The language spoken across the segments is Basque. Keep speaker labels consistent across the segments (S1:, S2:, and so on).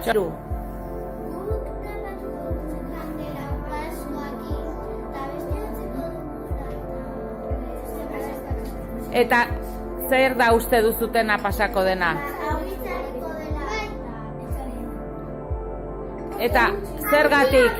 S1: Txaru. Eta zer da uste duzutena pasako dena? Eta zergatik?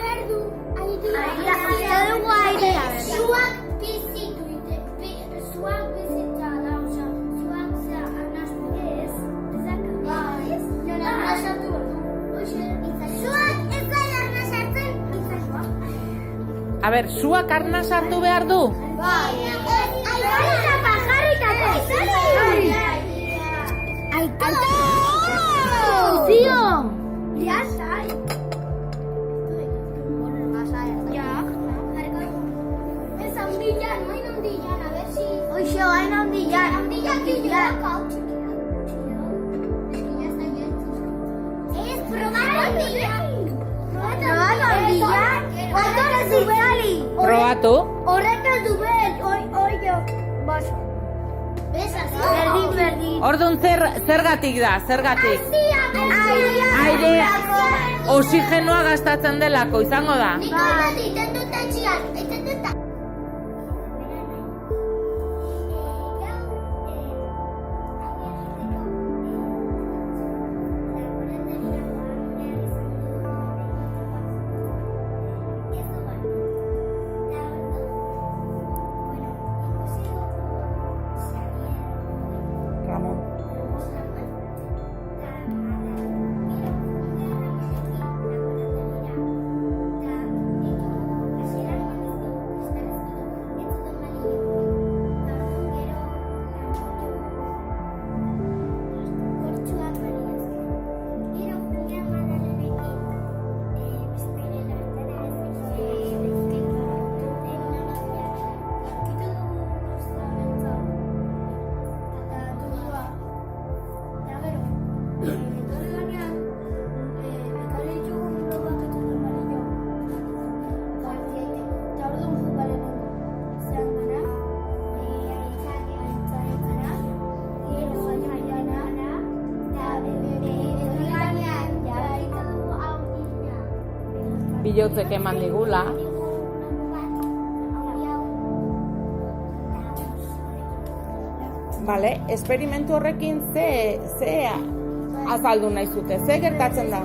S1: A ber, suak arna sartu behar du?
S2: ¡Tío! ¡Ya está! Esa hundilla, no hay hundilla, a ver si... Oye, hay una hundilla. Hay hundilla aquí, ya. Es probar la hundilla. Probar la hundilla. Horretaz dubeli.
S1: Probatu.
S2: Horretaz dubel. Oio, baso. Berdin.
S1: Orduan zergatik da, zergatik? Aire, oxigenoa gastatzen delako, izango da? Ramon. Bilotzek eman digula. Bale, esperimentu horrekin ze azaldu nahi zute, ze gertatzen da?